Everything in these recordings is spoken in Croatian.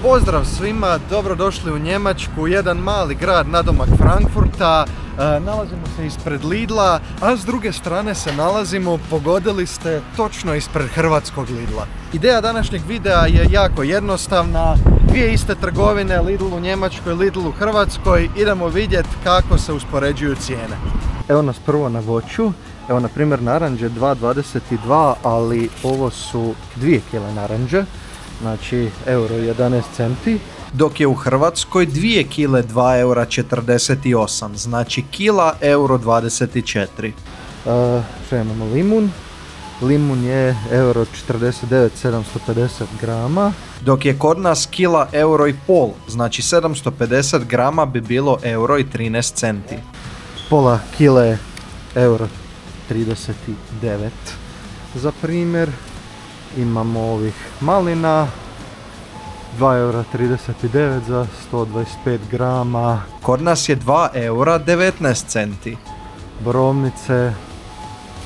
Pozdrav svima, dobrodošli u Njemačku, jedan mali grad nadomak Frankfurta. Nalazimo se ispred Lidla, a s druge strane se nalazimo, pogodili ste, točno ispred hrvatskog Lidla. Ideja današnjeg videa je jako jednostavna, dvije iste trgovine, Lidl u Njemačkoj, Lidl u Hrvatskoj, idemo vidjeti kako se uspoređuju cijene. Evo nas prvo na voću, evo na primjer naranđe 2,22, ali ovo su 2 kile naranđe, znači euro 11 centi. Dok je u Hrvatskoj 2 kile 2,48 eura, znači kila euro 24. Što imamo limun? Limun je euro 49, 750 grama. Dok je kod nas kila euro i pol, znači 750 grama bi bilo euro i 13 centi. Pola kile euro 39 za primjer. Imamo ovih malina, 2,39 eura za 125 grama. Kod nas je 2 eura 19 centi. Borovnice,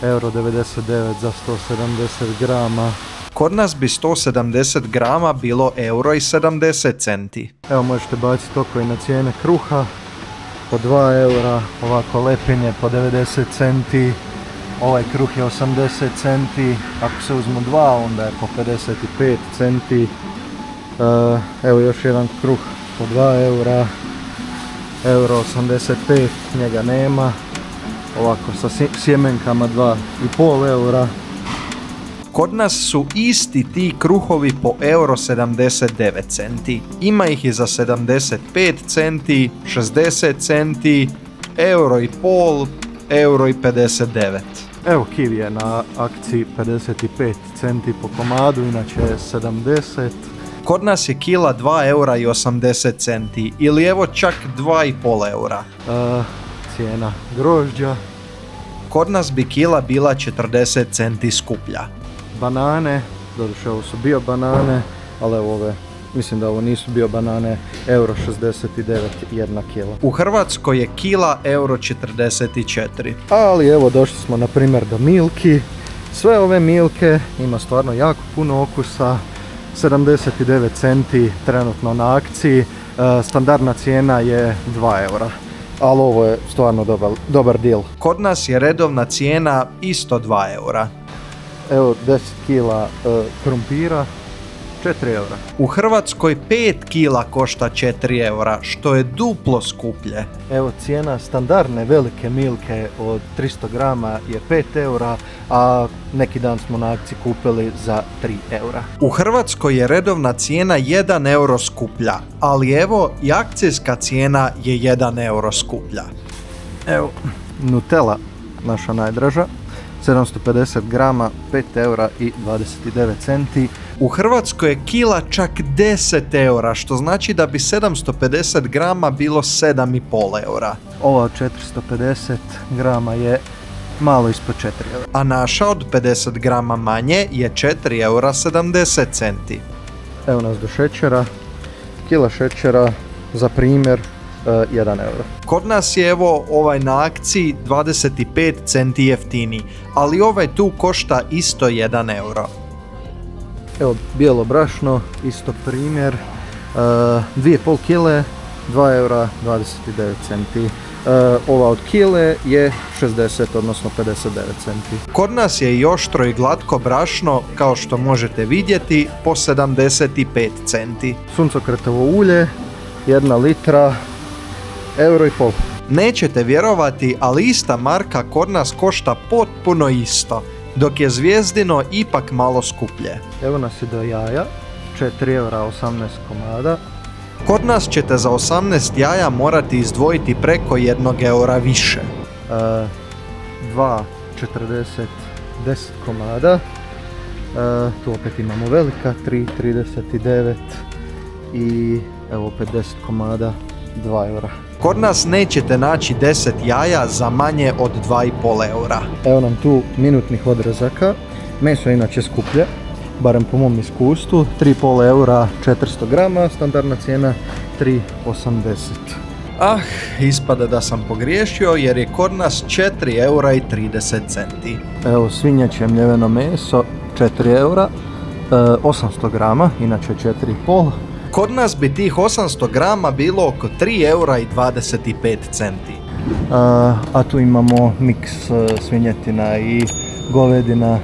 euro 99 za 170 grama. Kod nas bi 170 grama bilo euro i 70 centi. Evo možete baciti oko i na cijene kruha. Po 2 eura, ovako lepinje po 90 centi. Ovaj kruh je 80 centi, ako se uzmu dva onda je po 55 centi. Evo još jedan kruh po 2 eura, euro 85, njega nema. Ovako sa sjemenkama 2,5 eura. Kod nas su isti ti kruhovi po euro 79 centi. Ima ih i za 75 centi, 60 centi, euro i pol, euro i 59. Evo kiwi je na akciji 55 centi po komadu, inače je 70. Kod nas je kila 2 eura i 80 centi ili evo čak 2,5 eura. Cijena grožđa. Kod nas bi kila bila 40 centi skuplja. Banane, doduše ovo su bio banane, ali evo ove, mislim da ovo nisu bio banane, euro 69 jedna kila. U Hrvatskoj je kila euro 44. Ali evo došli smo na primjer do Milki. Sve ove Milke ima stvarno jako puno okusa. 79 centi trenutno na akciji. Standardna cijena je 2 eura. Ali ovo je stvarno dobar deal. Kod nas je redovna cijena isto 2 eura. Evo 10 kila krumpira, 4 eura. U Hrvatskoj 5 kila košta 4 eura, što je duplo skuplje. Evo cijena standardne velike Milke od 300 grama je 5 eura, a neki dan smo na akciji kupili za 3 eura. U Hrvatskoj je redovna cijena 1 euro skuplja, ali evo i akcijska cijena je 1 euro skuplja. Evo Nutella, naša najdraža. 750 grama, 5 eura i 29 centi. U Hrvatskoj je kila čak 10 eura, što znači da bi 750 grama bilo 7,5 eura. Ova od 450 grama je malo ispod 4 eura. A naša od 50 grama manje je 4 eura 70 centi. Evo nas do šećera. Kila šećera, za primjer, 1 euro. Kod nas je evo ovaj na akciji 25 centi jeftini, ali ovaj tu košta isto 1 euro. Evo bijelo brašno, isto primjer, 2,5 kile, 2 eura 29 centi. Ova od kile je 60, odnosno 59 centi. Kod nas je i oštro i glatko brašno, kao što možete vidjeti, po 75 centi. Suncokretovo ulje, 1 litra, euro i pol. Nećete vjerovati, ali ista marka kod nas košta potpuno isto, dok je Zvijezdino ipak malo skuplje. Evo nas i do jaja, 4 eura 18 komada. Kod nas ćete za 18 jaja morati izdvojiti preko 1 eura više. 2,40, 10 komada. Tu opet imamo velika, 3,39 i evo opet 10 komada, 2 eura. Kod nas nećete naći 10 jaja za manje od 2,5 eura. Evo nam tu minutnih odrezaka. Meso je inače skuplje, barem po mom iskustvu. 3,5 eura 400 grama, standardna cijena 3,80. Ispada da sam pogriješio jer je kod nas 4 eura i 30 centi. Evo svinjeće mljeveno meso, 4 eura, 800 grama, inače 4,5. Kod nas bi tih 800 grama bilo oko 3 eura i 25 centi. A tu imamo miks svinjetina i govedina,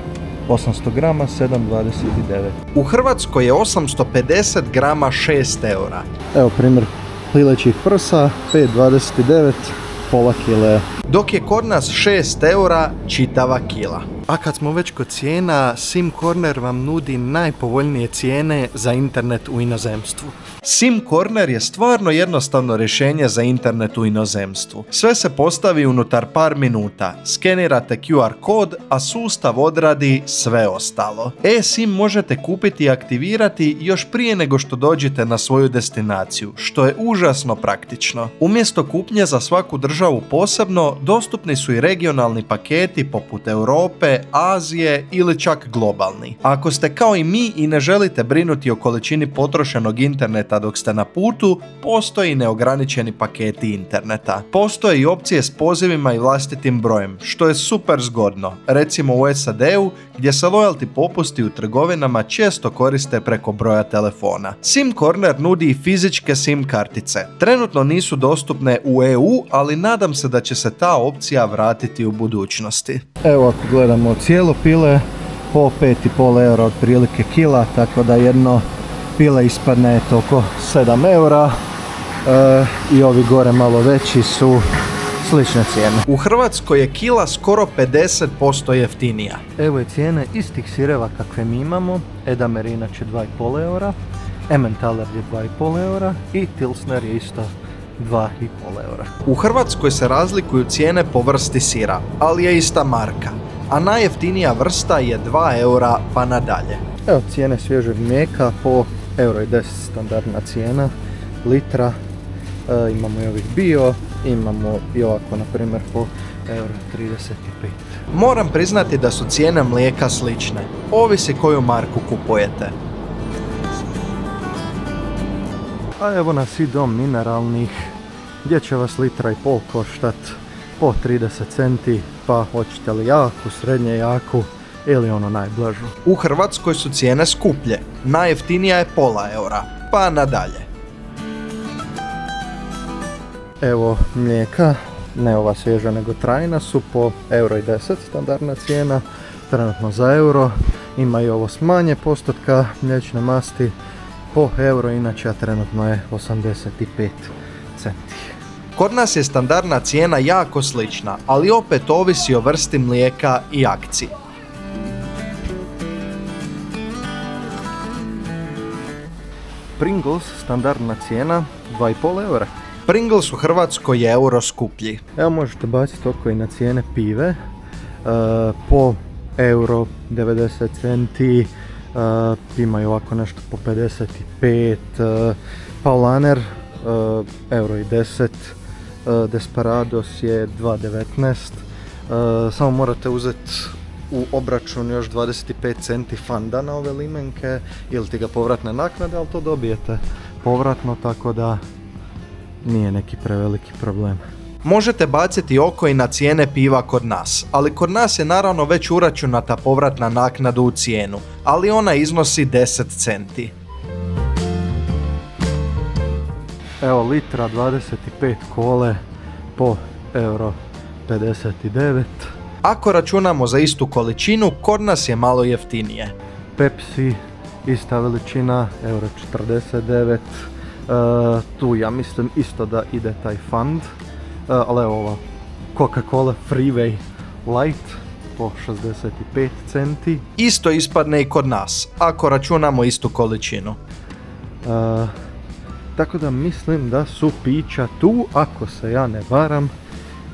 800 grama, 7,29. U Hrvatskoj je 850 grama 6 eura. Evo primjer pilećih prsa, 5,29, pola kile. Dok je kod nas 6 eura čitava kila. A kad smo već kod cijena, Sim Corner vam nudi najpovoljnije cijene za internet u inozemstvu. Sim Corner je stvarno jednostavno rješenje za internet u inozemstvu. Sve se postavi unutar par minuta, skenirate QR kod, a sustav odradi sve ostalo. eSIM možete kupiti i aktivirati još prije nego što dođete na svoju destinaciju, što je užasno praktično. Umjesto kupnje za svaku državu posebno, dostupni su i regionalni paketi poput Europe, Azije ili čak globalni. Ako ste kao i mi i ne želite brinuti o količini potrošenog interneta dok ste na putu, postoji neograničeni paketi interneta. Postoje i opcije s pozivima i vlastitim brojem, što je super zgodno. Recimo u SAD-u, gdje se loyalty popusti u trgovinama često koriste preko broja telefona. Sim Corner nudi i fizičke SIM kartice. Trenutno nisu dostupne u EU, ali nadam se da će se ta opcija vratiti u budućnosti. Evo ako gledamo cijelo pile, po 5,5 eura otprilike kila, tako da jedno pile ispadne oko 7 eura i ovi gore malo veći su slične cijene. U Hrvatskoj je kila skoro 50% jeftinija. Evo je cijene istih sireva kakve mi imamo. Edamer je inače 2,5 eura, Emmentaler je 2,5 eura i Tilsner je isto 2,5 eura. U Hrvatskoj se razlikuju cijene po vrsti sira, ali je ista marka, a najjeftinija vrsta je 2 eura pa nadalje. Evo cijene svježeg mlijeka po euro i 10 standardna cijena litra. Imamo i ovih bio, imamo i ovako na primjer po euro 35. Moram priznati da su cijene mlijeka slične, ovisi koju marku kupujete. A evo nas i dom mineralnih, gdje će vas litra i pol koštat po 30 centi, pa hoćete li jaku, srednje jaku ili ono najblažu. U Hrvatskoj su cijene skuplje, najjeftinija je pola eura, pa nadalje. Evo mlijeka, ne ova svježa nego trajna, su po euro i 10 standardna cijena, trenutno za euro. Ima i ovo s manje postotka mliječne masti po euro, inače trenutno je 85 centi. Kod nas je standardna cijena jako slična, ali opet ovisi o vrsti mlijeka i akciji. Pringles, standardna cijena 2,5 eura. Pringles u Hrvatskoj je euro skuplji. Evo možete baciti oko i na cijene pive. Po euro 90 centi, imaju ovako nešto po 55, Paulaner euro i 10, Desperados je 2,19. Samo morate uzeti u obračun još 25 centi fanda na ove limenke ili ti ga povratne naknade, ali to dobijete povratno, tako da nije neki preveliki problem. Možete baciti oko i na cijene piva kod nas, ali kod nas je naravno već uračunata povratna naknada u cijenu, ali ona iznosi 10 centi. Evo litra 25 kole po euro 59. Ako računamo za istu količinu, kod nas je malo jeftinije. Pepsi, ista veličina, euro 49. Tu ja mislim isto da ide taj fund, ali evo ova Coca-Cola Freeway Light po 65 centi. Isto ispadne i kod nas, ako računamo istu količinu. Tako da mislim da su pića tu, ako se ja ne varam,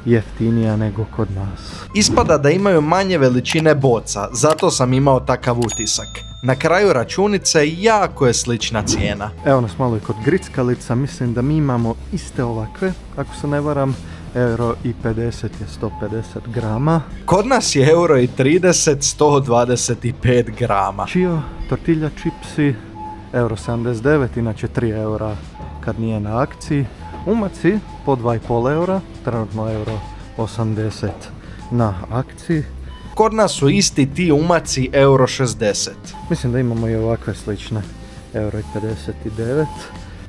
jeftinija nego kod nas. Ispada da imaju manje veličine boca, zato sam imao takav utisak. Na kraju računice jako je slična cijena. Evo nas malo i kod grickalica, mislim da mi imamo iste ovakve, ako se ne varam, euro i 50 je 150 grama. Kod nas je euro i 30, 125 grama. Čio, tortilja čipsi, euro 79, inače 3 eura kad nije na akciji. Umaci po 2,5 eura, trenutno euro 80 na akciji. Kod nas su isti ti umaci euro 60. Mislim da imamo i ovakve slične 1,59 €.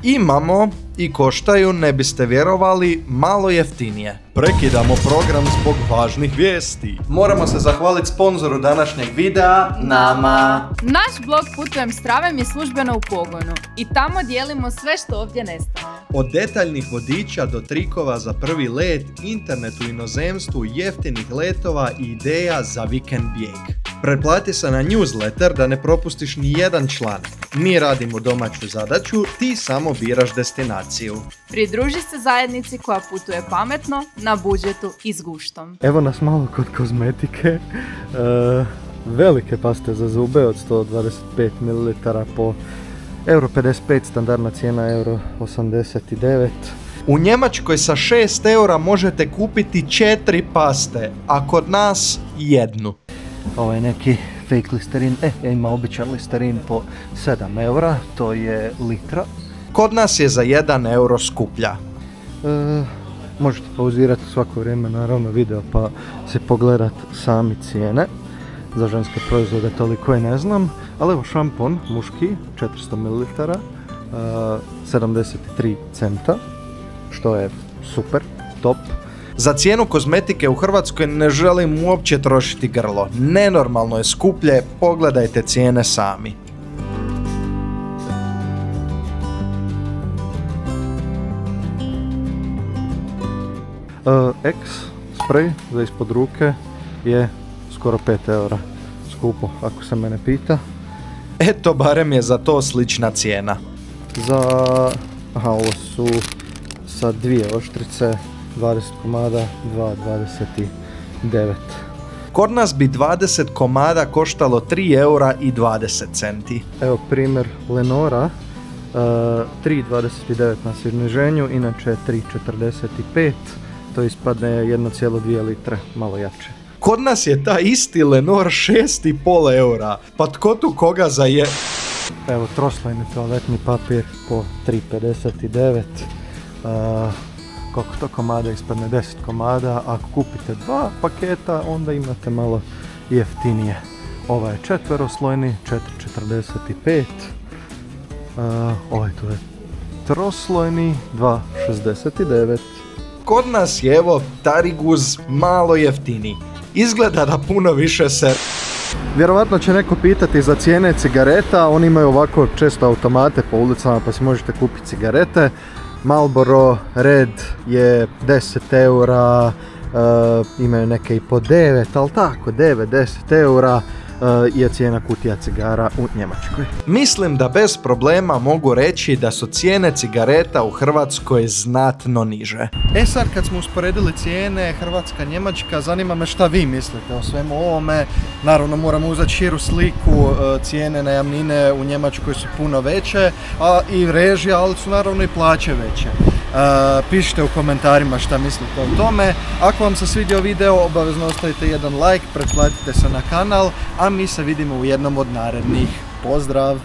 Imamo i koštaju, ne biste vjerovali, malo jeftinije. Prekidamo program zbog važnih vijesti. Moramo se zahvaliti sponzoru današnjeg videa, nama. Naš blog Putujem s Travem je službeno u pogonu i tamo dijelimo sve što ovdje nestane. Od detaljnih vodiča do trikova za prvi let, internet u inozemstvu, jeftinih letova i ideja za vikend bijeg. Pretplati se na newsletter da ne propustiš ni jedan članak. Mi radimo domaću zadaću, ti samo biraš destinaciju. Pridruži se zajednici koja putuje pametno, na budžetu i s guštom. Evo nas malo kod kozmetike. Velike paste za zube od 125 ml po €55, standardna cijena €89. U Njemačkoj sa 6 € možete kupiti 4 paste, a kod nas jednu. Ovo je neki fake listerin, ima običan listerin po 7 €, to je litra. Kod nas je za 1 € skuplja. Možete pauzirati svako vrijeme naravno video pa se pogledat sami cijene. Za ženske proizvode toliko i ne znam, ali evo šampon muški 400 ml, 73 centa, što je super, top. Za cijenu kozmetike u Hrvatskoj ne želim uopće trošiti grlo. Nenormalno je skuplje, pogledajte cijene sami. X spray za ispod ruke je skoro 5 €. Skupo, ako se mene pita. Eto, barem je za to slična cijena. Ovo su sa 2 oštrice, 20 komada, 2,29. Kod nas bi 20 komada koštalo 3,20 €. Evo primjer Lenora, 3,29 na sniženju, inače 3,45. To ispadne 1,2 litre, malo jače. Kod nas je ta isti Lenor 6,5 €. Pa tko tu koga zaje... Evo troslojni toaletni papir po 3,59. Koliko to komada ispadne? 10 komada. Ako kupite 2 paketa, onda imate malo jeftinije. Ovaj je četveroslojni, 4,45. Ovaj tu je troslojni, 2,69. Kod nas je evo Tariguz malo jeftiniji. Izgleda da puno više se... Vjerovatno će neko pitati za cijene cigareta, oni imaju ovako često automate po ulicama pa si možete kupiti cigarete. Marlboro Red je 10 €, imaju neke i po 9, ali tako 9-10 € je cijena kutija cigara u Njemačkoj. Mislim da bez problema mogu reći da su cijene cigareta u Hrvatskoj znatno niže. Sad kad smo usporedili cijene Hrvatska, Njemačka, zanima me šta vi mislite o svemu ovome. Naravno moramo uzeti širu sliku, cijene najamnine u Njemačkoj su puno veće, a i režije, ali su naravno i plaće veće. Pišite u komentarima šta mislite o tome. Ako vam se svidio video, obavezno ostavite jedan like, pretplatite se na kanal, a mi se vidimo u jednom od narednih. Pozdrav!